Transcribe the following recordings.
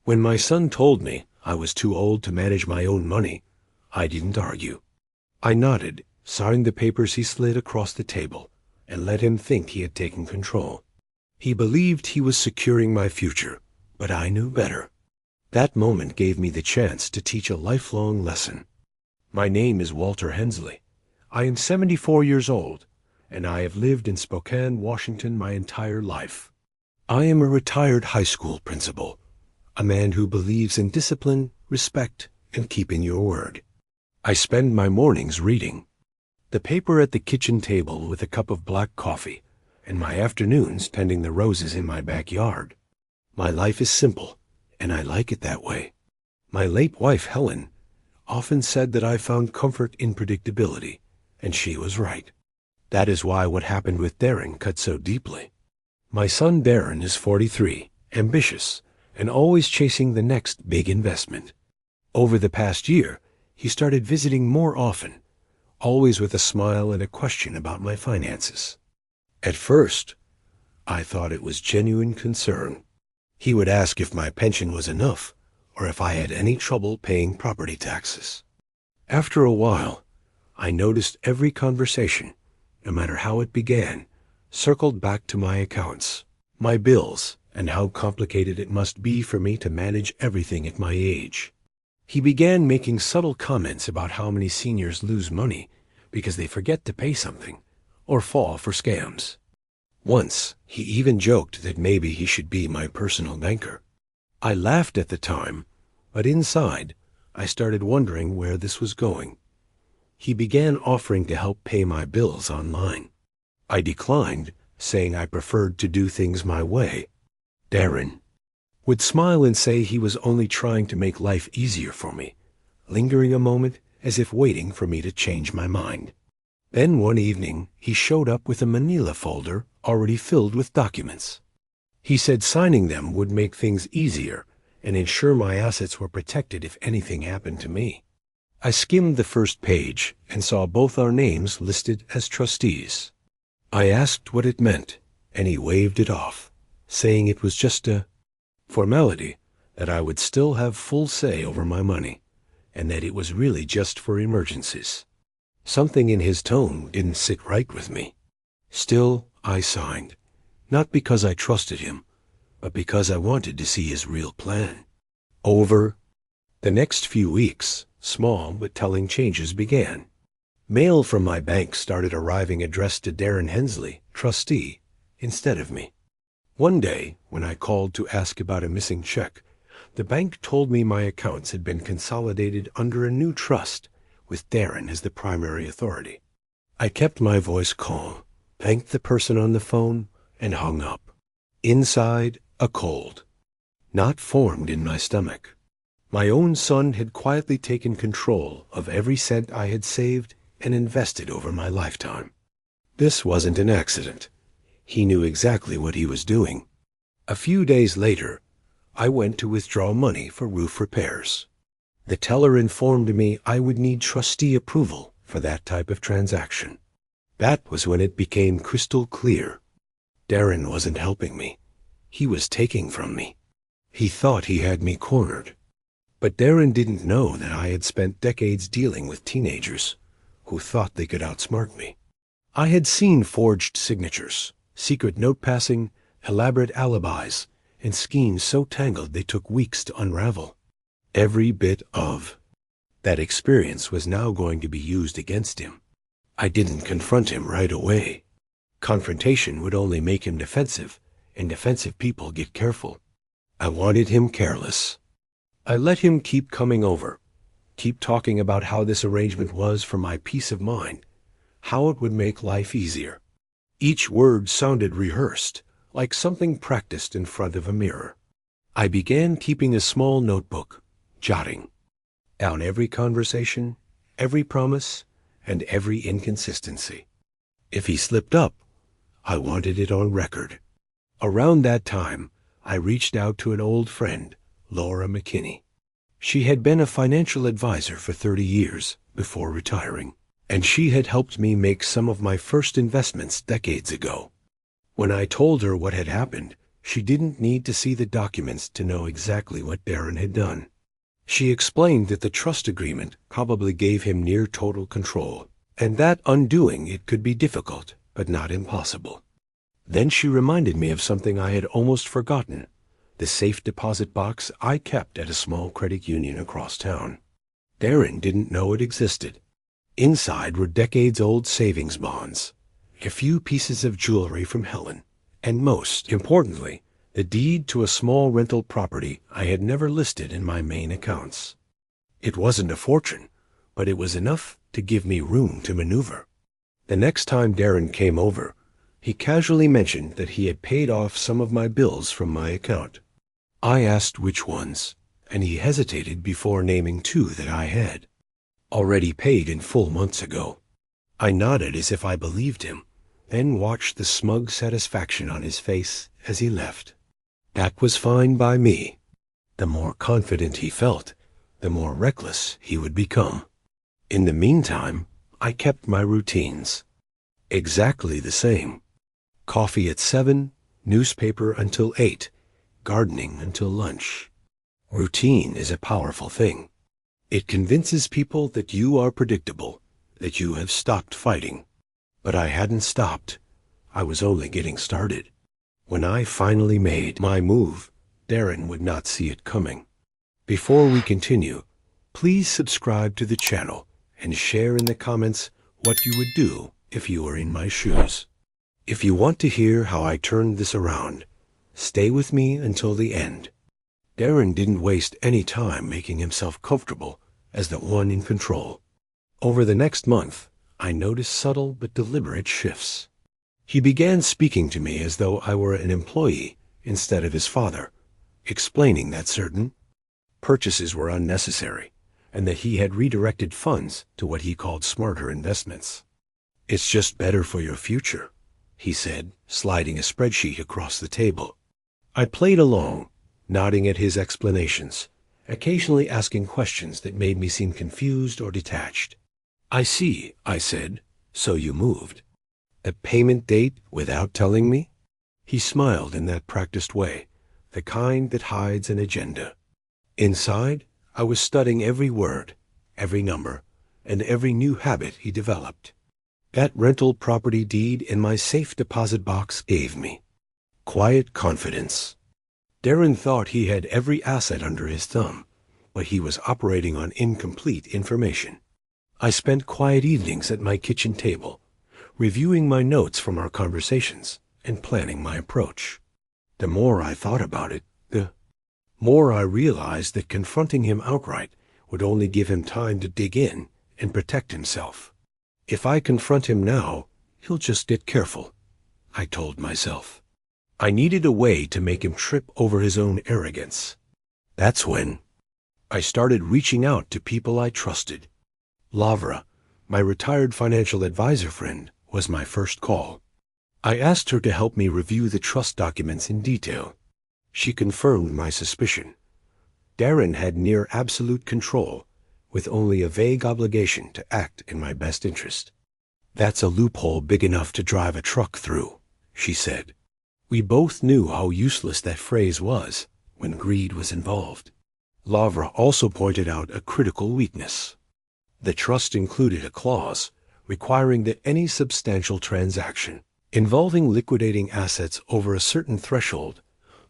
When my son told me I was too old to manage my own money, I didn't argue. I nodded, signed the papers he slid across the table, and let him think he had taken control. He believed he was securing my future, but I knew better. That moment gave me the chance to teach a lifelong lesson. My name is Walter Hensley. I am 74 years old, and I have lived in Spokane, Washington my entire life. I am a retired high school principal, a man who believes in discipline, respect, and keeping your word. I spend my mornings reading, the paper at the kitchen table with a cup of black coffee, and my afternoons tending the roses in my backyard. My life is simple, and I like it that way. My late wife, Helen, often said that I found comfort in predictability, and she was right. That is why what happened with Darren cut so deeply. My son Darren is 43, ambitious, and always chasing the next big investment. Over the past year, he started visiting more often, always with a smile and a question about my finances. At first, I thought it was genuine concern. He would ask if my pension was enough, or if I had any trouble paying property taxes. After a while, I noticed every conversation, no matter how it began, circled back to my accounts, my bills, and how complicated it must be for me to manage everything at my age. He began making subtle comments about how many seniors lose money because they forget to pay something or fall for scams. Once, he even joked that maybe he should be my personal banker. I laughed at the time, but inside, I started wondering where this was going. He began offering to help pay my bills online. I declined, saying I preferred to do things my way. Darren would smile and say he was only trying to make life easier for me, lingering a moment as if waiting for me to change my mind. Then one evening, he showed up with a manila folder already filled with documents. He said signing them would make things easier and ensure my assets were protected if anything happened to me. I skimmed the first page and saw both our names listed as trustees. I asked what it meant, and he waved it off, saying it was just a formality, that I would still have full say over my money, and that it was really just for emergencies. Something in his tone didn't sit right with me. Still, I signed, not because I trusted him, but because I wanted to see his real plan. Over the next few weeks, small but telling changes began. Mail from my bank started arriving addressed to Darren Hensley, trustee, instead of me. One day, when I called to ask about a missing check, the bank told me my accounts had been consolidated under a new trust, with Darren as the primary authority. I kept my voice calm, thanked the person on the phone, and hung up. Inside, a cold, not formed in my stomach. My own son had quietly taken control of every cent I had saved and invested over my lifetime. This wasn't an accident. He knew exactly what he was doing. A few days later, I went to withdraw money for roof repairs. The teller informed me I would need trustee approval for that type of transaction. That was when it became crystal clear. Darren wasn't helping me. He was taking from me. He thought he had me cornered. But Darren didn't know that I had spent decades dealing with teenagers who thought they could outsmart me. I had seen forged signatures, secret note passing, elaborate alibis, and schemes so tangled they took weeks to unravel. Every bit of that experience was now going to be used against him. I didn't confront him right away. Confrontation would only make him defensive, and defensive people get careful. I wanted him careless. I let him keep coming over, keep talking about how this arrangement was for my peace of mind, how it would make life easier. Each word sounded rehearsed, like something practiced in front of a mirror. I began keeping a small notebook, jotting down every conversation, every promise, and every inconsistency. If he slipped up, I wanted it on record. Around that time, I reached out to an old friend, Laura McKinney. She had been a financial advisor for 30 years before retiring, and she had helped me make some of my first investments decades ago. When I told her what had happened, She didn't need to see the documents to know exactly what Darren had done. She explained that the trust agreement probably gave him near total control, and that undoing it could be difficult, but not impossible. Then she reminded me of something I had almost forgotten, the safe deposit box I kept at a small credit union across town. Darren didn't know it existed. Inside were decades-old savings bonds, a few pieces of jewelry from Helen, and most importantly, the deed to a small rental property I had never listed in my main accounts. It wasn't a fortune, but it was enough to give me room to maneuver. The next time Darren came over, he casually mentioned that he had paid off some of my bills from my account. I asked which ones, and he hesitated before naming two that I had already paid in full months ago. I nodded as if I believed him, then watched the smug satisfaction on his face as he left. That was fine by me. The more confident he felt, the more reckless he would become. In the meantime, I kept my routines. Exactly the same. Coffee at 7, newspaper until 8, gardening until lunch. Routine is a powerful thing. It convinces people that you are predictable, that you have stopped fighting. But I hadn't stopped. I was only getting started. When I finally made my move, Darren would not see it coming. Before we continue, please subscribe to the channel and share in the comments what you would do if you were in my shoes. If you want to hear how I turned this around, stay with me until the end. Darren didn't waste any time making himself comfortable as the one in control. Over the next month, I noticed subtle but deliberate shifts. He began speaking to me as though I were an employee instead of his father, explaining that certain purchases were unnecessary and that he had redirected funds to what he called smarter investments. "It's just better for your future," he said, sliding a spreadsheet across the table. I played along, nodding at his explanations, occasionally asking questions that made me seem confused or detached. "I see," I said. "So you moved. A payment date without telling me?" He smiled in that practiced way, the kind that hides an agenda. Inside, I was studying every word, every number, and every new habit he developed. That rental property deed in my safe deposit box gave me quiet confidence. Darren thought he had every asset under his thumb, but he was operating on incomplete information. I spent quiet evenings at my kitchen table, reviewing my notes from our conversations and planning my approach. The more I thought about it, the more I realized that confronting him outright would only give him time to dig in and protect himself. If I confront him now, he'll just get careful, I told myself. I needed a way to make him trip over his own arrogance. That's when I started reaching out to people I trusted. Lavra, my retired financial advisor friend, was my first call. I asked her to help me review the trust documents in detail. She confirmed my suspicion. Darren had near absolute control, with only a vague obligation to act in my best interest. "That's a loophole big enough to drive a truck through," she said. We both knew how useless that phrase was when greed was involved. Lavra also pointed out a critical weakness. The trust included a clause requiring that any substantial transaction involving liquidating assets over a certain threshold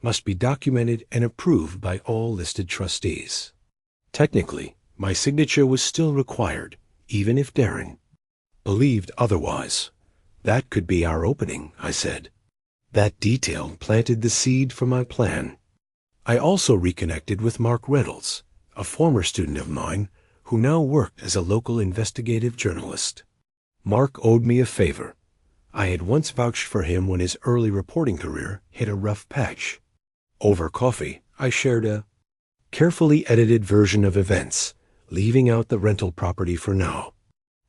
must be documented and approved by all listed trustees. Technically, my signature was still required, even if Darren believed otherwise. "That could be our opening," I said. That detail planted the seed for my plan. I also reconnected with Mark Reynolds, a former student of mine who now worked as a local investigative journalist. Mark owed me a favor. I had once vouched for him when his early reporting career hit a rough patch. Over coffee, I shared a carefully edited version of events, leaving out the rental property for now.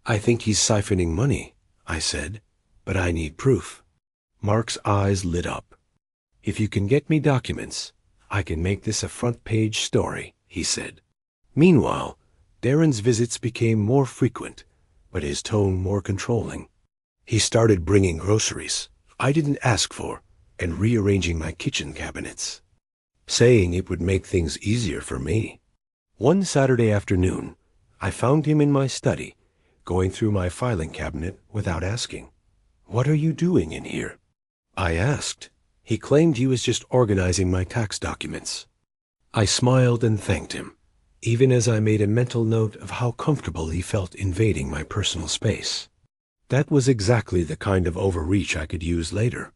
"I think he's siphoning money," I said, "but I need proof." Mark's eyes lit up. "If you can get me documents, I can make this a front-page story," he said. Meanwhile, Darren's visits became more frequent, but his tone more controlling. He started bringing groceries I didn't ask for, and rearranging my kitchen cabinets, saying it would make things easier for me. One Saturday afternoon, I found him in my study, going through my filing cabinet without asking. "What are you doing in here?" I asked. He claimed he was just organizing my tax documents. I smiled and thanked him, even as I made a mental note of how comfortable he felt invading my personal space. That was exactly the kind of overreach I could use later.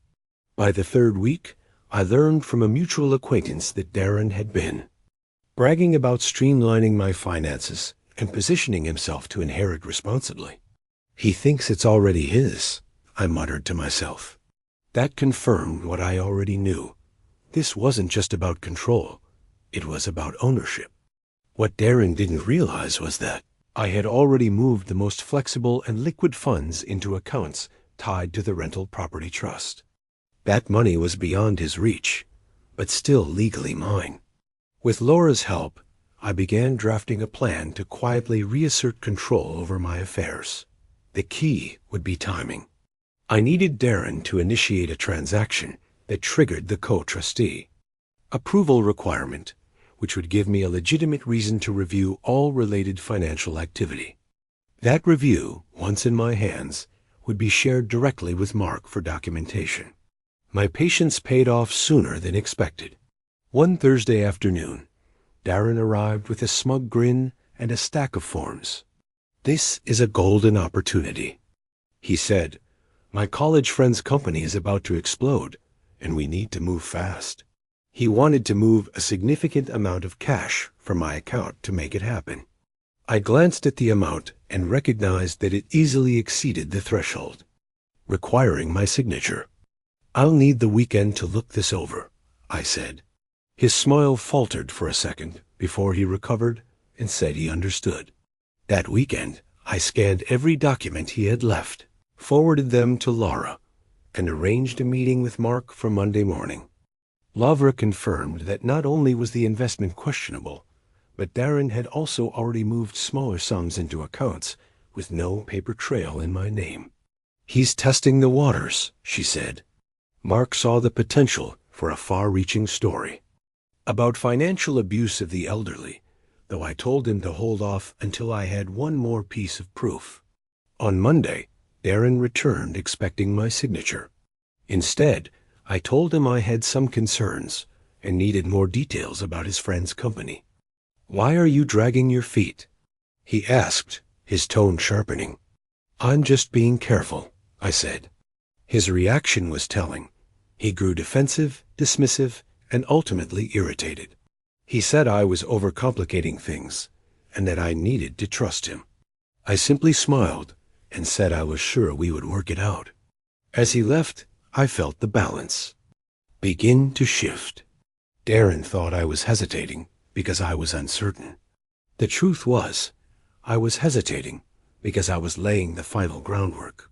By the third week, I learned from a mutual acquaintance that Darren had been bragging about streamlining my finances and positioning himself to inherit responsibly. "He thinks it's already his," I muttered to myself. That confirmed what I already knew. This wasn't just about control. It was about ownership. What Darren didn't realize was that I had already moved the most flexible and liquid funds into accounts tied to the rental property trust. That money was beyond his reach, but still legally mine. With Laura's help, I began drafting a plan to quietly reassert control over my affairs. The key would be timing. I needed Darren to initiate a transaction that triggered the co-trustee approval requirement, which would give me a legitimate reason to review all related financial activity. That review, once in my hands, would be shared directly with Mark for documentation. My patience paid off sooner than expected. One Thursday afternoon, Darren arrived with a smug grin and a stack of forms. "This is a golden opportunity," he said. "My college friend's company is about to explode, and we need to move fast." He wanted to move a significant amount of cash from my account to make it happen. I glanced at the amount and recognized that it easily exceeded the threshold, requiring my signature. "I'll need the weekend to look this over," I said. His smile faltered for a second before he recovered and said he understood. That weekend, I scanned every document he had left, forwarded them to Laura, and arranged a meeting with Mark for Monday morning. Laura confirmed that not only was the investment questionable, but Darren had also already moved smaller sums into accounts with no paper trail in my name. "He's testing the waters," she said. Mark saw the potential for a far-reaching story about financial abuse of the elderly, though I told him to hold off until I had one more piece of proof. On Monday, Darren returned expecting my signature. Instead, I told him I had some concerns and needed more details about his friend's company. "Why are you dragging your feet?" he asked, his tone sharpening. "I'm just being careful," I said. His reaction was telling. He grew defensive, dismissive, and ultimately irritated. He said I was overcomplicating things and that I needed to trust him. I simply smiled and said I was sure we would work it out. As he left, I felt the balance begin to shift. Darren thought I was hesitating because I was uncertain. The truth was, I was hesitating because I was laying the final groundwork.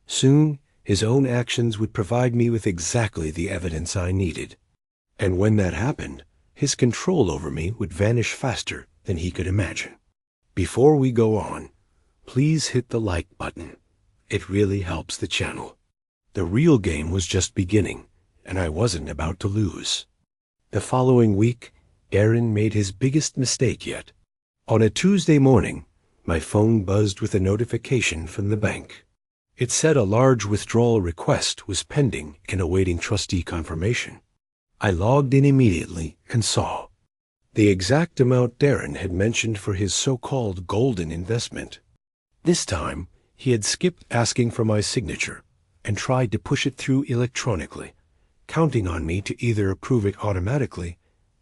Soon, his own actions would provide me with exactly the evidence I needed. And when that happened, his control over me would vanish faster than he could imagine. Before we go on, please hit the like button. It really helps the channel. The real game was just beginning, and I wasn't about to lose. The following week, Darren made his biggest mistake yet. On a Tuesday morning, my phone buzzed with a notification from the bank. It said a large withdrawal request was pending and awaiting trustee confirmation. I logged in immediately and saw the exact amount Darren had mentioned for his so-called golden investment. This time, he had skipped asking for my signature and tried to push it through electronically, counting on me to either approve it automatically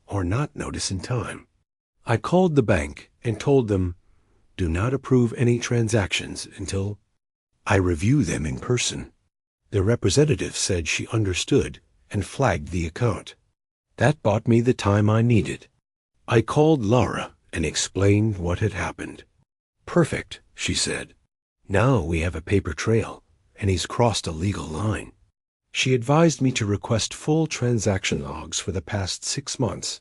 or not notice in time. I called the bank and told them, "Do not approve any transactions until I review them in person." The representative said she understood and flagged the account. That bought me the time I needed. I called Laura and explained what had happened. "Perfect," she said. "Now we have a paper trail, and he's crossed a legal line." She advised me to request full transaction logs for the past 6 months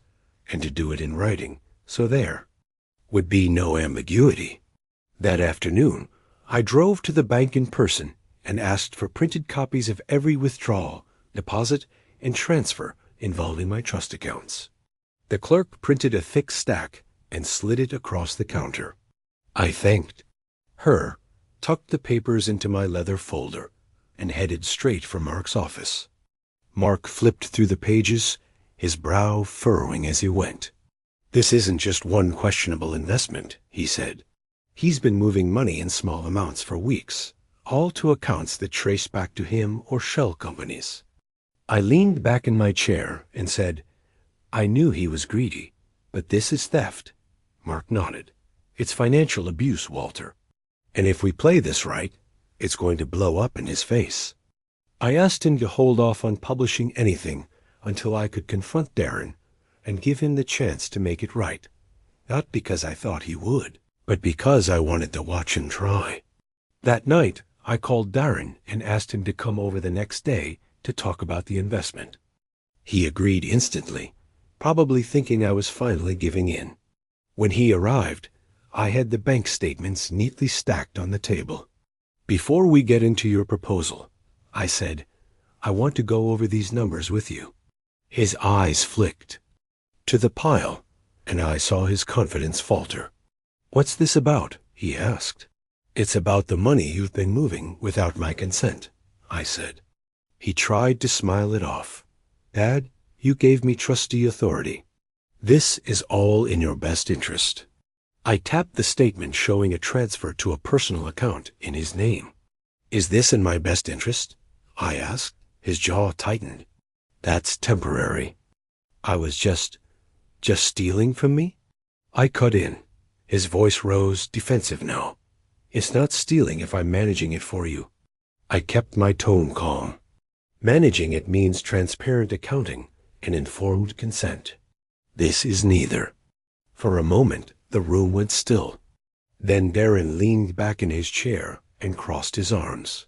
and to do it in writing, so there would be no ambiguity. That afternoon, I drove to the bank in person and asked for printed copies of every withdrawal, deposit, and transfer involving my trust accounts. The clerk printed a thick stack and slid it across the counter. I thanked her, tucked the papers into my leather folder, and headed straight for Mark's office. Mark flipped through the pages, his brow furrowing as he went. "This isn't just one questionable investment," he said. "He's been moving money in small amounts for weeks, all to accounts that trace back to him or shell companies." I leaned back in my chair and said, "I knew he was greedy, but this is theft." Mark nodded. "It's financial abuse, Walter. And if we play this right, it's going to blow up in his face." I asked him to hold off on publishing anything until I could confront Darren and give him the chance to make it right, not because I thought he would, but because I wanted to watch him try. That night, I called Darren and asked him to come over the next day to talk about the investment. He agreed instantly, probably thinking I was finally giving in. When he arrived, I had the bank statements neatly stacked on the table. "Before we get into your proposal," I said, "I want to go over these numbers with you." His eyes flicked to the pile, and I saw his confidence falter. "What's this about?" he asked. "It's about the money you've been moving without my consent," I said. He tried to smile it off. "Dad, you gave me trustee authority. This is all in your best interest." I tapped the statement showing a transfer to a personal account in his name. "Is this in my best interest?" I asked. His jaw tightened. "That's temporary." I was just stealing from me? I cut in. His voice rose, defensive now. "It's not stealing if I'm managing it for you." I kept my tone calm. Managing it means transparent accounting and informed consent. This is neither. For a moment, the room went still. Then Darren leaned back in his chair and crossed his arms.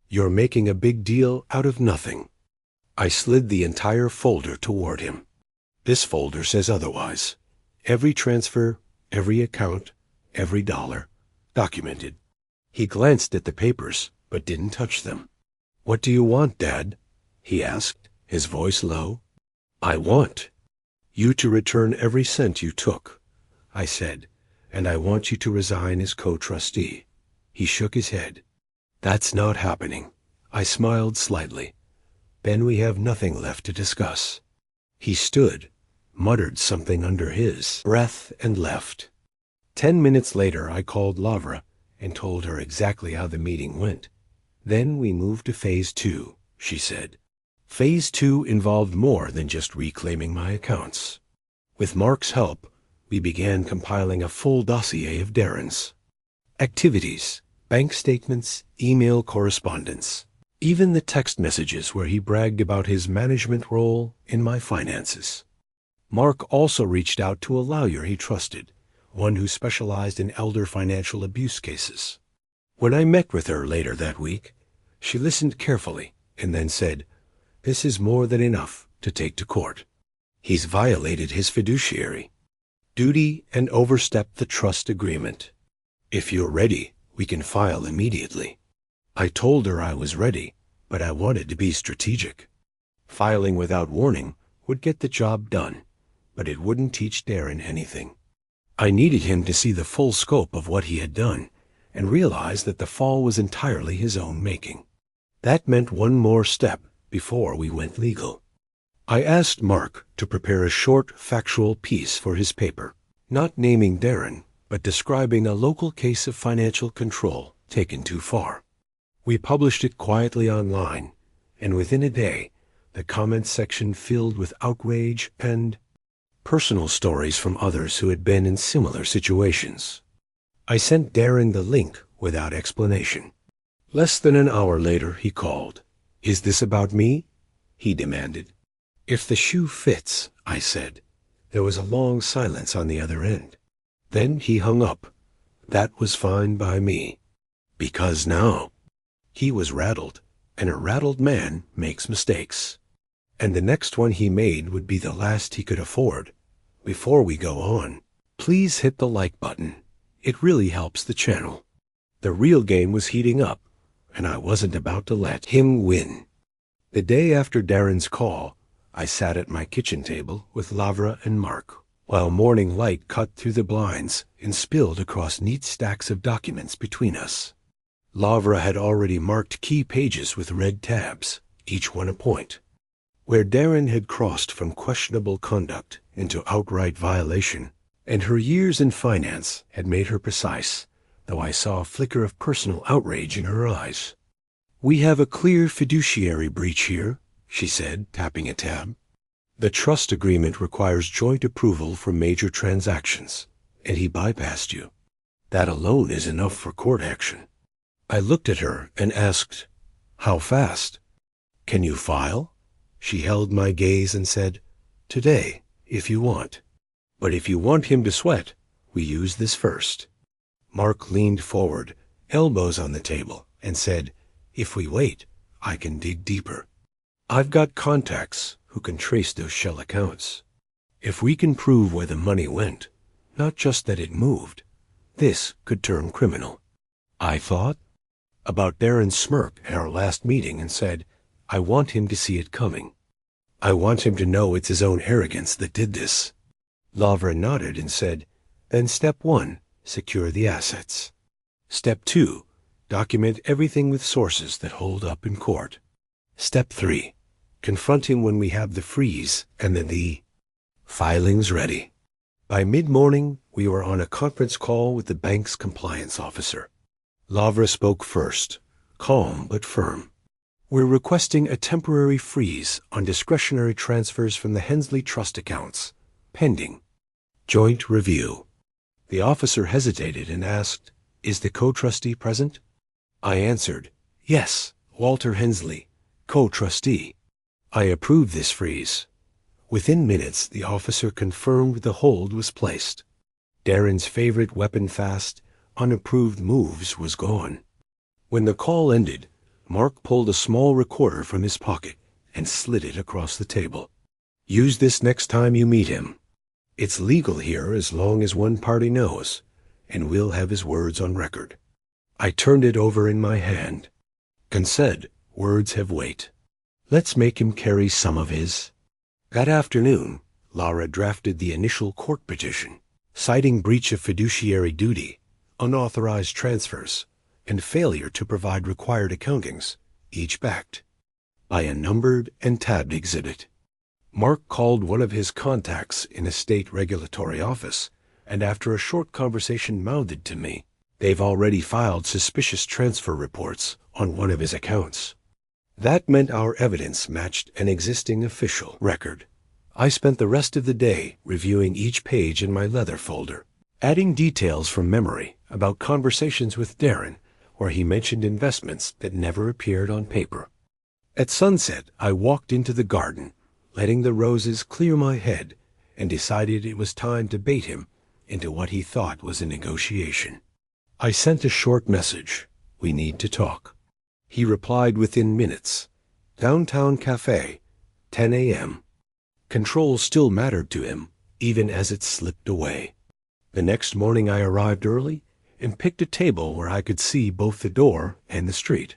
"You're making a big deal out of nothing." I slid the entire folder toward him. "This folder says otherwise. Every transfer, every account, every dollar, documented." He glanced at the papers, but didn't touch them. "What do you want, Dad?" he asked, his voice low. "I want you to return every cent you took," I said, "and I want you to resign as co-trustee." He shook his head. "That's not happening." I smiled slightly. "Then we have nothing left to discuss." He stood, muttered something under his breath, and left. 10 minutes later, I called Lavra and told her exactly how the meeting went. "Then we moved to Phase 2, she said. Phase 2 involved more than just reclaiming my accounts. With Mark's help, we began compiling a full dossier of Darren's activities, bank statements, email correspondence, even the text messages where he bragged about his management role in my finances. Mark also reached out to a lawyer he trusted, one who specialized in elder financial abuse cases. When I met with her later that week, she listened carefully and then said, "This is more than enough to take to court. He's violated his fiduciary duty and overstepped the trust agreement. If you're ready, we can file immediately." I told her I was ready, but I wanted to be strategic. Filing without warning would get the job done, but it wouldn't teach Darren anything. I needed him to see the full scope of what he had done and realize that the fall was entirely his own making. That meant one more step before we went legal. I asked Mark to prepare a short, factual piece for his paper, not naming Darren, but describing a local case of financial control taken too far. We published it quietly online, and within a day, the comments section filled with outrage and personal stories from others who had been in similar situations. I sent Darren the link without explanation. Less than an hour later, he called. "Is this about me?" he demanded. "If the shoe fits," I said. There was a long silence on the other end. Then he hung up. That was fine by me. Because now he was rattled, and a rattled man makes mistakes. And the next one he made would be the last he could afford. Before we go on, please hit the like button. It really helps the channel. The real game was heating up, and I wasn't about to let him win. The day after Darren's call, I sat at my kitchen table with Lavra and Mark, while morning light cut through the blinds and spilled across neat stacks of documents between us. Lavra had already marked key pages with red tabs, each one a point. Where Darren had crossed from questionable conduct into outright violation, and her years in finance had made her precise, though I saw a flicker of personal outrage in her eyes. "We have a clear fiduciary breach here," she said, tapping a tab. "The trust agreement requires joint approval for major transactions, and he bypassed you. That alone is enough for court action." I looked at her and asked, "How fast? Can you file?" She held my gaze and said, "Today, if you want. But if you want him to sweat, we use this first." Mark leaned forward, elbows on the table, and said, "If we wait, I can dig deeper. I've got contacts who can trace those shell accounts. If we can prove where the money went, not just that it moved, this could turn criminal." I thought about Darren's smirk at our last meeting and said, "I want him to see it coming. I want him to know it's his own arrogance that did this." Lavra nodded and said, "Then step 1, secure the assets. Step 2, document everything with sources that hold up in court. Step 3, confront him when we have the freeze and then the filings ready." By mid-morning, we were on a conference call with the bank's compliance officer. Lavra spoke first, calm but firm. "We're requesting a temporary freeze on discretionary transfers from the Hensley Trust accounts, pending joint review." The officer hesitated and asked, "Is the co-trustee present?" I answered, "Yes, Walter Hensley, co-trustee." I approved this freeze. Within minutes, the officer confirmed the hold was placed. Darren's favorite weapon-fast, unapproved moves was gone. When the call ended, Mark pulled a small recorder from his pocket and slid it across the table. "Use this next time you meet him. It's legal here as long as one party knows, and we'll have his words on record." I turned it over in my hand. Said, "Words have weight. Let's make him carry some of his." That afternoon, Lara drafted the initial court petition, citing breach of fiduciary duty, unauthorized transfers, and failure to provide required accountings, each backed by a numbered and tabbed exhibit. Mark called one of his contacts in a state regulatory office, and after a short conversation mouthed to me, "They've already filed suspicious transfer reports on one of his accounts." That meant our evidence matched an existing official record. I spent the rest of the day reviewing each page in my leather folder, adding details from memory about conversations with Darren where he mentioned investments that never appeared on paper. At sunset, I walked into the garden, letting the roses clear my head, and decided it was time to bait him into what he thought was a negotiation. I sent a short message, "We need to talk." He replied within minutes, "Downtown Cafe, 10 a.m. Control still mattered to him, even as it slipped away. The next morning I arrived early and picked a table where I could see both the door and the street.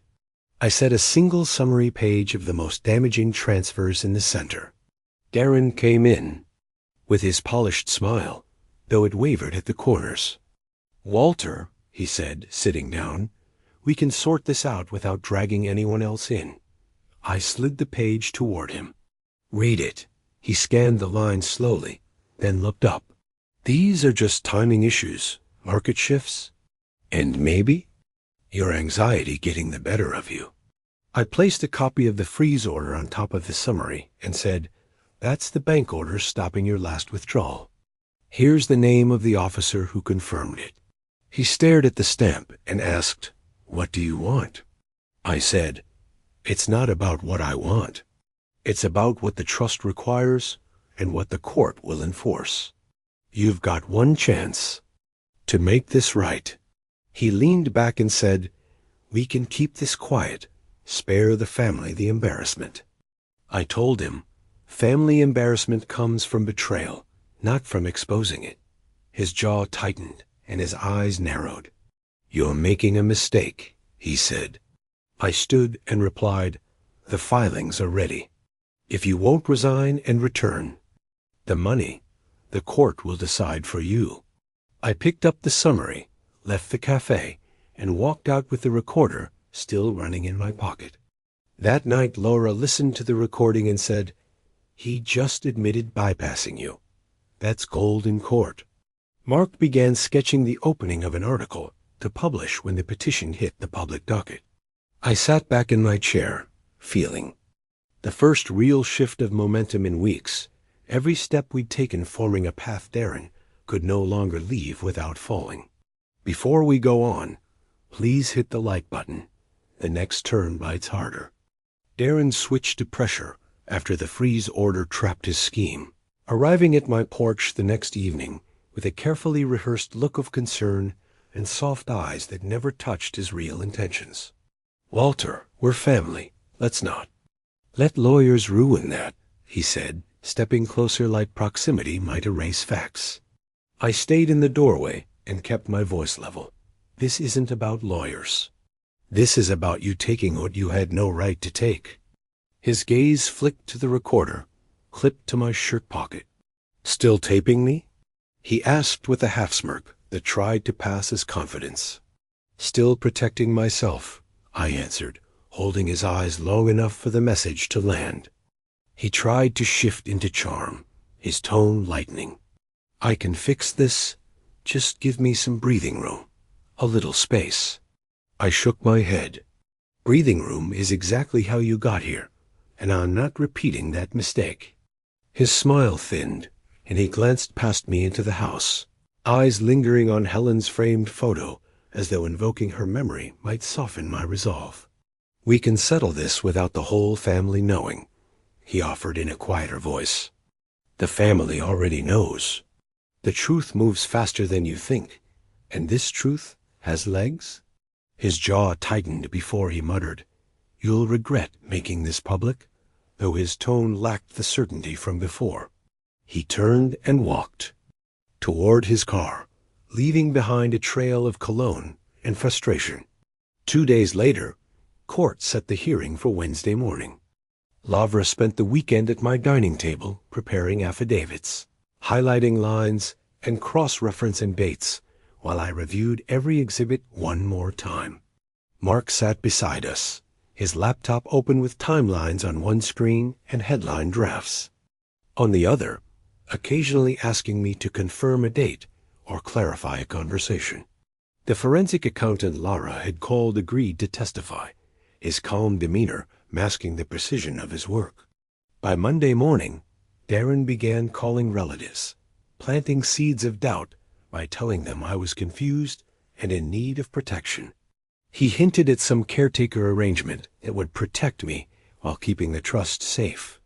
I set a single summary page of the most damaging transfers in the center. Darren came in with his polished smile, though it wavered at the corners. "Walter," he said, sitting down, "we can sort this out without dragging anyone else in." I slid the page toward him. "Read it." He scanned the lines slowly, then looked up. "These are just timing issues, market shifts, and maybe your anxiety getting the better of you." I placed a copy of the freeze order on top of the summary and said, "That's the bank order stopping your last withdrawal. Here's the name of the officer who confirmed it." He stared at the stamp and asked, "What do you want?" I said, "It's not about what I want. It's about what the trust requires and what the court will enforce. You've got one chance to make this right." He leaned back and said, "We can keep this quiet. Spare the family the embarrassment." I told him, family embarrassment comes from betrayal, not from exposing it. His jaw tightened and his eyes narrowed. "You're making a mistake," he said. I stood and replied, The filings are ready. If you won't resign and return the money, the court will decide for you." I picked up the summary, left the cafe, and walked out with the recorder still running in my pocket. That night, Laura listened to the recording and said, "He just admitted bypassing you. That's gold in court." Mark began sketching the opening of an article to publish when the petition hit the public docket. I sat back in my chair, feeling the first real shift of momentum in weeks. Every step we'd taken forming a path Darren could no longer leave without falling. Before we go on, please hit the like button. The next turn bites harder. Darren switched to pressure after the freeze order trapped his scheme. Arriving at my porch the next evening with a carefully rehearsed look of concern and soft eyes that never touched his real intentions. "Walter, we're family. Let's not let lawyers ruin that," he said, stepping closer like proximity might erase facts. I stayed in the doorway and kept my voice level. "This isn't about lawyers. This is about you taking what you had no right to take." His gaze flicked to the recorder, clipped to my shirt pocket. "Still taping me?" he asked with a half-smirk that tried to pass as confidence. "Still protecting myself," I answered, holding his eyes long enough for the message to land. He tried to shift into charm, his tone lightening. "I can fix this. Just give me some breathing room. A little space." I shook my head. "Breathing room is exactly how you got here, and I'm not repeating that mistake." His smile thinned, and he glanced past me into the house, eyes lingering on Helen's framed photo as though invoking her memory might soften my resolve. "We can settle this without the whole family knowing," he offered in a quieter voice. "The family already knows. The truth moves faster than you think, and this truth has legs." His jaw tightened before he muttered, "You'll regret making this public," though his tone lacked the certainty from before. He turned and walked toward his car, leaving behind a trail of cologne and frustration. 2 days later, court set the hearing for Wednesday morning. Lavra spent the weekend at my dining table preparing affidavits, highlighting lines and cross-referencing dates while I reviewed every exhibit one more time. Mark sat beside us, his laptop open with timelines on one screen and headline drafts on the other, occasionally asking me to confirm a date or clarify a conversation. The forensic accountant Lara had called agreed to testify, his calm demeanor masking the precision of his work. By Monday morning, Darren began calling relatives, planting seeds of doubt by telling them I was confused and in need of protection. He hinted at some caretaker arrangement that would protect me while keeping the trust safe.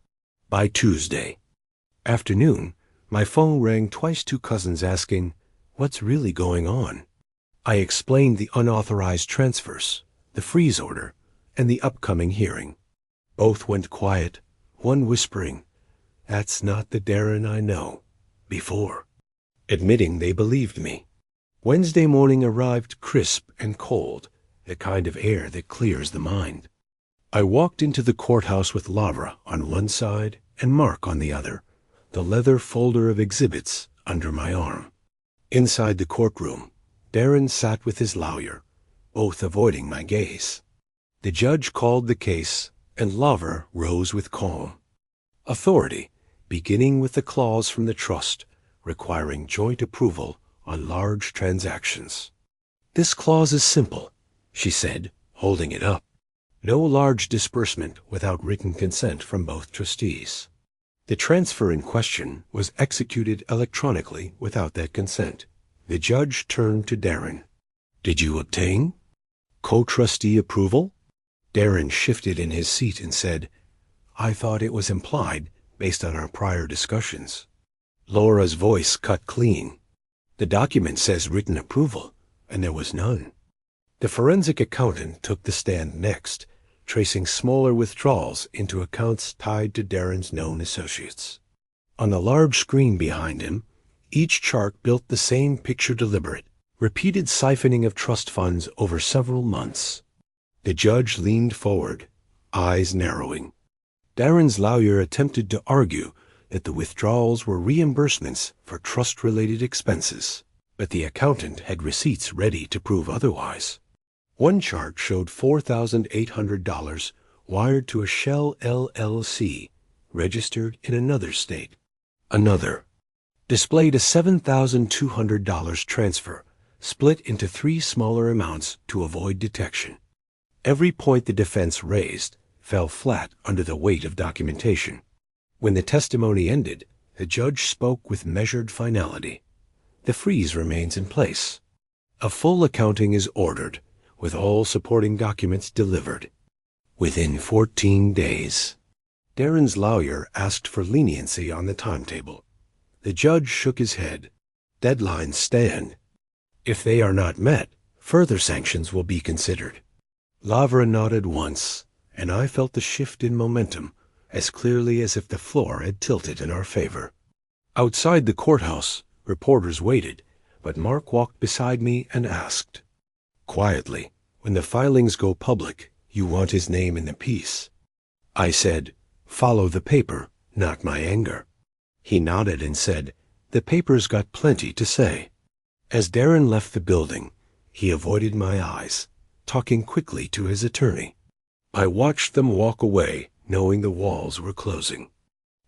By Tuesday afternoon, my phone rang twice, 2 cousins asking, "What's really going on?" I explained the unauthorized transfers, the freeze order, and the upcoming hearing. Both went quiet, one whispering, "That's not the Darren I know," before admitting they believed me. Wednesday morning arrived crisp and cold, the kind of air that clears the mind. I walked into the courthouse with Lavra on one side and Mark on the other, the leather folder of exhibits under my arm. Inside the courtroom, Darren sat with his lawyer, both avoiding my gaze. The judge called the case, and Lavra rose with calm authority, beginning with the clause from the trust requiring joint approval on large transactions. "This clause is simple," she said, holding it up. "No large disbursement without written consent from both trustees." The transfer in question was executed electronically without that consent. The judge turned to Darren. "Did you obtain co-trustee approval?" Darren shifted in his seat and said, "I thought it was implied based on our prior discussions." Laura's voice cut clean. "The document says written approval, and there was none." The forensic accountant took the stand next, tracing smaller withdrawals into accounts tied to Darren's known associates. On the large screen behind him, each chart built the same picture: deliberate, repeated siphoning of trust funds over several months. The judge leaned forward, eyes narrowing. Darren's lawyer attempted to argue that the withdrawals were reimbursements for trust-related expenses, but the accountant had receipts ready to prove otherwise. One chart showed $4,800 wired to a Shell LLC, registered in another state. Another displayed a $7,200 transfer, split into 3 smaller amounts to avoid detection. Every point the defense raised fell flat under the weight of documentation. When the testimony ended, the judge spoke with measured finality. The freeze remains in place. A full accounting is ordered, with all supporting documents delivered. Within 14 days. Darren's lawyer asked for leniency on the timetable. The judge shook his head. Deadlines stand. If they are not met, further sanctions will be considered. Lavra nodded once, and I felt the shift in momentum as clearly as if the floor had tilted in our favor. Outside the courthouse, reporters waited, but Mark walked beside me and asked, quietly, "When the filings go public, you want his name in the piece?" I said, "Follow the paper, not my anger." He nodded and said, "The paper's got plenty to say." As Darren left the building, he avoided my eyes, talking quickly to his attorney. I watched them walk away, knowing the walls were closing.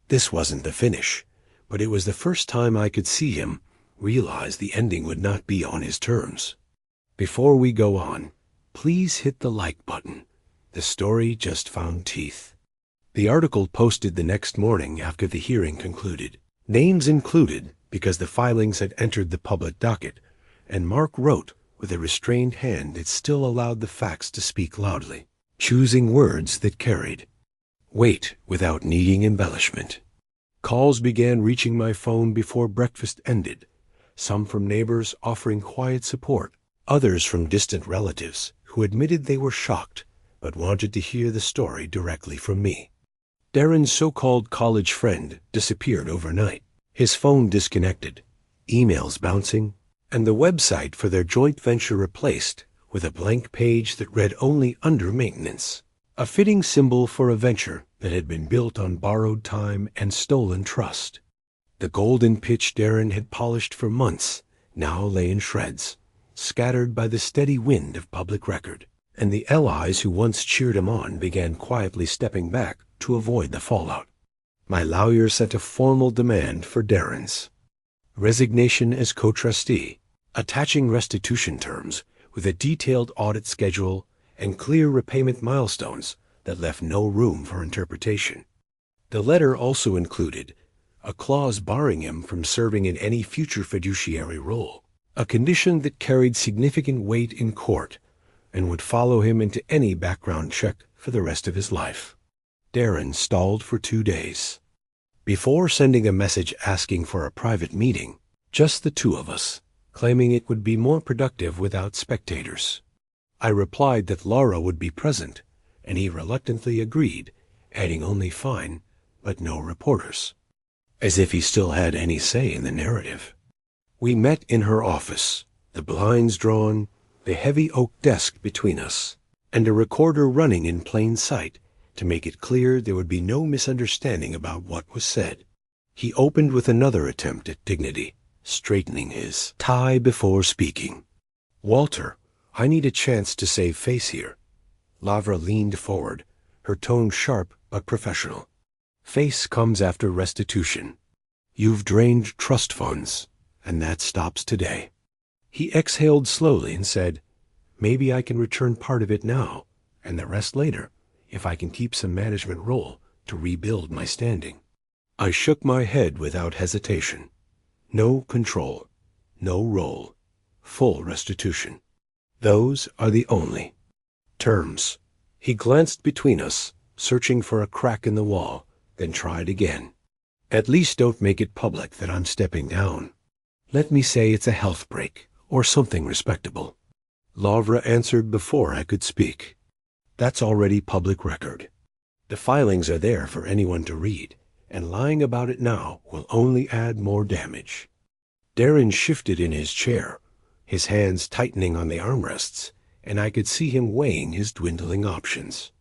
This wasn't the finish, but it was the first time I could see him realize the ending would not be on his terms. Before we go on, please hit the like button. The story just found teeth. The article posted the next morning after the hearing concluded. Names included because the filings had entered the public docket, and Mark wrote with a restrained hand that still allowed the facts to speak loudly, choosing words that carried weight without needing embellishment. Calls began reaching my phone before breakfast ended, some from neighbors offering quiet support, others from distant relatives who admitted they were shocked but wanted to hear the story directly from me. Darren's so-called college friend disappeared overnight. His phone disconnected, emails bouncing, and the website for their joint venture replaced with a blank page that read only "under maintenance," a fitting symbol for a venture that had been built on borrowed time and stolen trust. The golden pitch Darren had polished for months now lay in shreds, scattered by the steady wind of public record, and the allies who once cheered him on began quietly stepping back to avoid the fallout. My lawyer sent a formal demand for Darren's resignation as co-trustee, attaching restitution terms with a detailed audit schedule and clear repayment milestones that left no room for interpretation. The letter also included a clause barring him from serving in any future fiduciary role, a condition that carried significant weight in court and would follow him into any background check for the rest of his life. Darren stalled for 2 days. Before sending a message asking for a private meeting, just the two of us, claiming it would be more productive without spectators. I replied that Laura would be present, and he reluctantly agreed, adding only fine, but no reporters, as if he still had any say in the narrative. We met in her office, the blinds drawn, the heavy oak desk between us, and a recorder running in plain sight to make it clear there would be no misunderstanding about what was said. He opened with another attempt at dignity, straightening his tie before speaking. "Walter, I need a chance to save face here." Lavra leaned forward, her tone sharp but professional. "Face comes after restitution. You've drained trust funds, and that stops today." He exhaled slowly and said, "Maybe I can return part of it now, and the rest later, if I can keep some management role to rebuild my standing." I shook my head without hesitation. No control, no role, full restitution. Those are the only terms. He glanced between us, searching for a crack in the wall, then tried again. "At least don't make it public that I'm stepping down. Let me say it's a health break, or something respectable." Lavra answered before I could speak. "That's already public record. The filings are there for anyone to read, and lying about it now will only add more damage." Darren shifted in his chair, his hands tightening on the armrests, and I could see him weighing his dwindling options.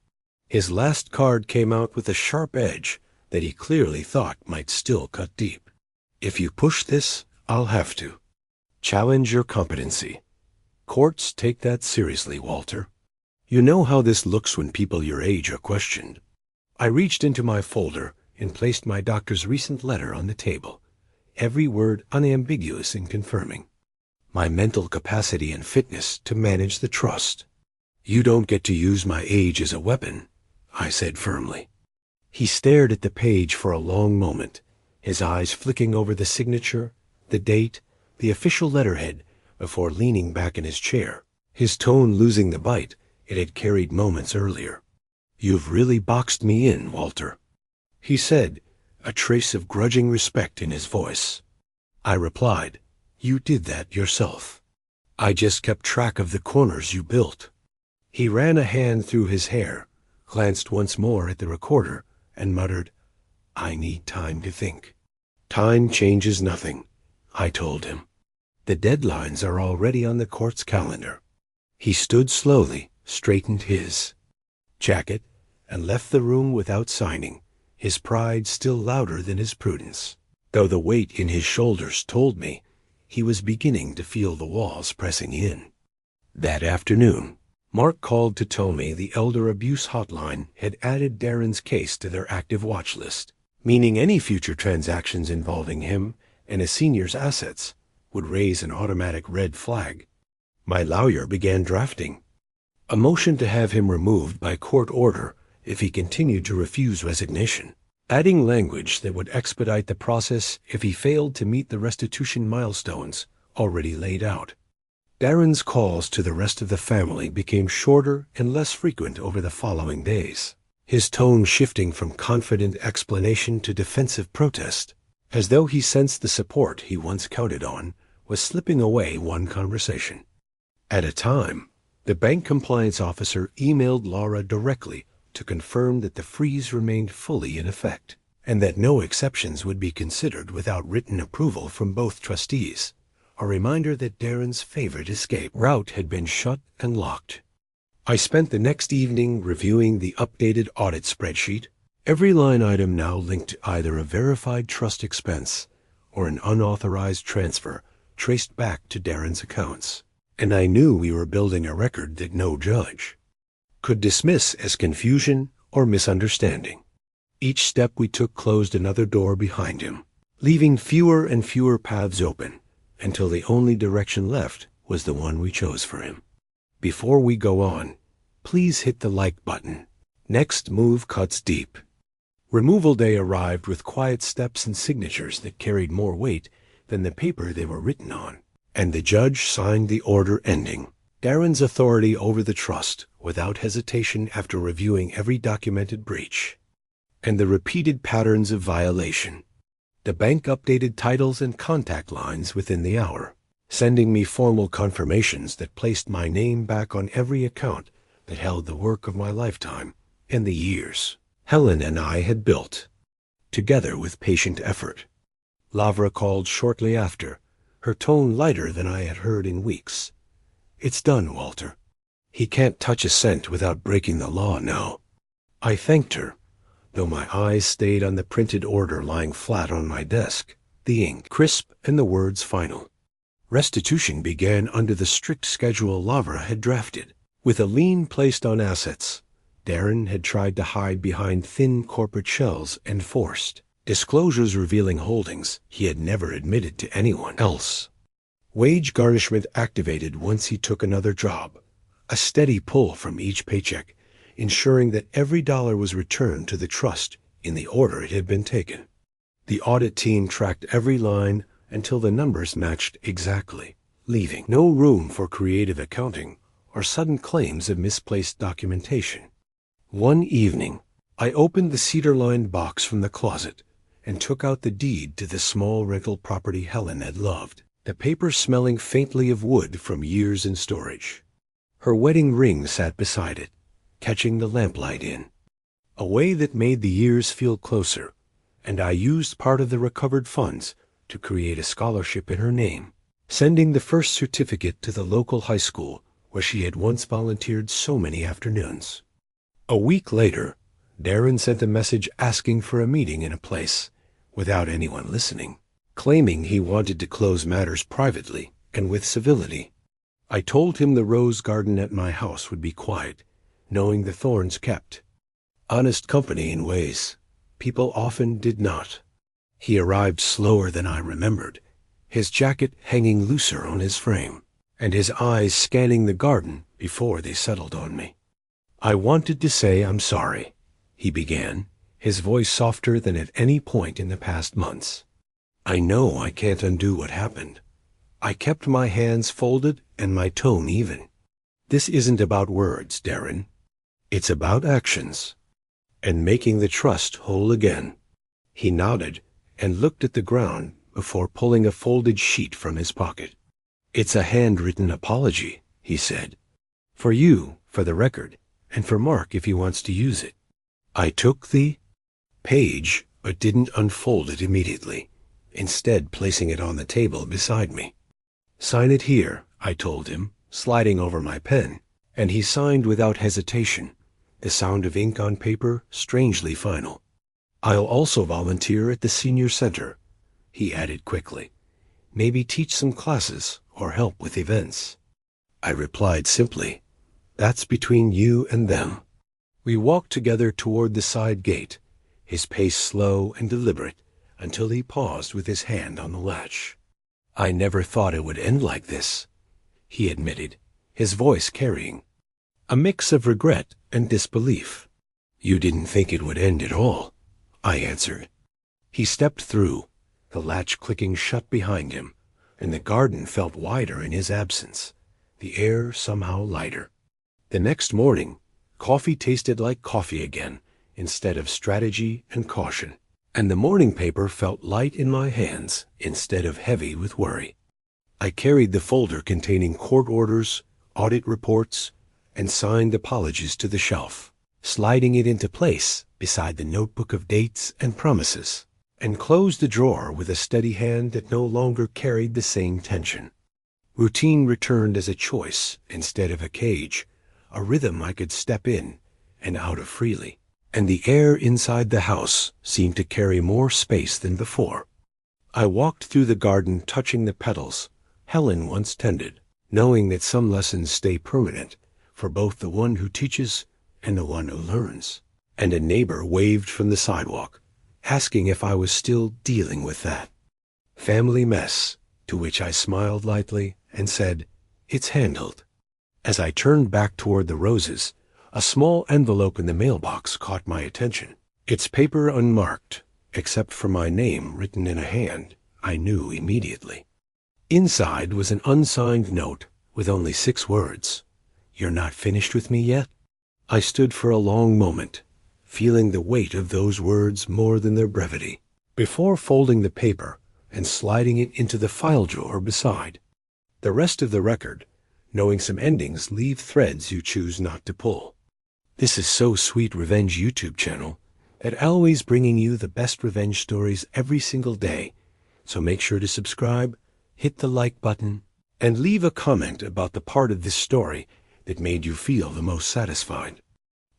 His last card came out with a sharp edge that he clearly thought might still cut deep. If you push this, I'll have to. Challenge your competency. Courts take that seriously, Walter. You know how this looks when people your age are questioned. I reached into my folder and placed my doctor's recent letter on the table, every word unambiguous in confirming my mental capacity and fitness to manage the trust. You don't get to use my age as a weapon, I said firmly. He stared at the page for a long moment, his eyes flicking over the signature, the date, the official letterhead, before leaning back in his chair, his tone losing the bite it had carried moments earlier. You've really boxed me in, Walter, he said, a trace of grudging respect in his voice. I replied, You did that yourself. I just kept track of the corners you built. He ran a hand through his hair, glanced once more at the recorder, and muttered, I need time to think. Time changes nothing, I told him. The deadlines are already on the court's calendar. He stood slowly, straightened his jacket, and left the room without signing, his pride still louder than his prudence, though the weight in his shoulders told me he was beginning to feel the walls pressing in. That afternoon, Mark called to tell me the elder abuse hotline had added Darren's case to their active watch list, meaning any future transactions involving him and a senior's assets would raise an automatic red flag. My lawyer began drafting a motion to have him removed by court order if he continued to refuse resignation, adding language that would expedite the process if he failed to meet the restitution milestones already laid out. Darren's calls to the rest of the family became shorter and less frequent over the following days, his tone shifting from confident explanation to defensive protest, as though he sensed the support he once counted on was slipping away one conversation at a time. The bank compliance officer emailed Laura directly to confirm that the freeze remained fully in effect, and that no exceptions would be considered without written approval from both trustees. A reminder that Darren's favorite escape route had been shut and locked. I spent the next evening reviewing the updated audit spreadsheet, every line item now linked to either a verified trust expense or an unauthorized transfer traced back to Darren's accounts, and I knew we were building a record that no judge could dismiss as confusion or misunderstanding. Each step we took closed another door behind him, leaving fewer and fewer paths open, until the only direction left was the one we chose for him. Before we go on, please hit the like button. Next move cuts deep. Removal day arrived with quiet steps and signatures that carried more weight than the paper they were written on, and the judge signed the order ending Darren's authority over the trust without hesitation after reviewing every documented breach and the repeated patterns of violation. The bank updated titles and contact lines within the hour, sending me formal confirmations that placed my name back on every account that held the work of my lifetime and the years Helen and I had built, together with patient effort. Lavra called shortly after, her tone lighter than I had heard in weeks. It's done, Walter. He can't touch a cent without breaking the law now. I thanked her, though my eyes stayed on the printed order lying flat on my desk, the ink crisp and the words final. Restitution began under the strict schedule Lavra had drafted, with a lien placed on assets Darren had tried to hide behind thin corporate shells and forced disclosures revealing holdings he had never admitted to anyone else. Wage garnishment activated once he took another job, a steady pull from each paycheck, ensuring that every dollar was returned to the trust in the order it had been taken. The audit team tracked every line until the numbers matched exactly, leaving no room for creative accounting or sudden claims of misplaced documentation. One evening, I opened the cedar-lined box from the closet and took out the deed to the small rental property Helen had loved, the paper smelling faintly of wood from years in storage. Her wedding ring sat beside it, catching the lamplight in a way that made the years feel closer, and I used part of the recovered funds to create a scholarship in her name, sending the first certificate to the local high school where she had once volunteered so many afternoons. A week later, Darren sent a message asking for a meeting in a place, without anyone listening, claiming he wanted to close matters privately and with civility. I told him the rose garden at my house would be quiet, knowing the thorns kept. Honest company in ways people often did not. He arrived slower than I remembered, his jacket hanging looser on his frame, and his eyes scanning the garden before they settled on me. "I wanted to say I'm sorry," he began, his voice softer than at any point in the past months. "I know I can't undo what happened." I kept my hands folded and my tone even. "This isn't about words, Darren. It's about actions, and making the trust whole again." He nodded and looked at the ground before pulling a folded sheet from his pocket. "It's a handwritten apology," he said. "For you, for the record, and for Mark if he wants to use it." I took the page, but didn't unfold it immediately, instead placing it on the table beside me. "Sign it here," I told him, sliding over my pen, and he signed without hesitation, the sound of ink on paper strangely final. "I'll also volunteer at the senior center," he added quickly. "Maybe teach some classes or help with events." I replied simply, "That's between you and them." We walked together toward the side gate, his pace slow and deliberate, until he paused with his hand on the latch. "I never thought it would end like this," he admitted, his voice carrying a mix of regret and disbelief. "You didn't think it would end at all," I answered. He stepped through, the latch clicking shut behind him, and the garden felt wider in his absence, the air somehow lighter. The next morning, coffee tasted like coffee again, instead of strategy and caution, and the morning paper felt light in my hands instead of heavy with worry. I carried the folder containing court orders, audit reports, and signed apologies to the shelf, sliding it into place beside the notebook of dates and promises, and closed the drawer with a steady hand that no longer carried the same tension. Routine returned as a choice instead of a cage, a rhythm I could step in and out of freely, and the air inside the house seemed to carry more space than before. I walked through the garden touching the petals Helen once tended, knowing that some lessons stay permanent for both the one who teaches and the one who learns. And a neighbor waved from the sidewalk, asking if I was still dealing with that family mess, to which I smiled lightly and said, "It's handled." As I turned back toward the roses, a small envelope in the mailbox caught my attention. Its paper unmarked, except for my name written in a hand I knew immediately. Inside was an unsigned note with only 6 words. "You're not finished with me yet?" I stood for a long moment, feeling the weight of those words more than their brevity, before folding the paper and sliding it into the file drawer beside. The rest of the record, knowing some endings leave threads you choose not to pull. This is So Sweet Revenge YouTube channel that always bringing you the best revenge stories every single day. So make sure to subscribe, hit the like button, and leave a comment about the part of this story that made you feel the most satisfied.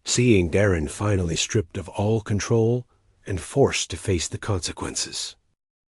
Seeing Darren finally stripped of all control and forced to face the consequences.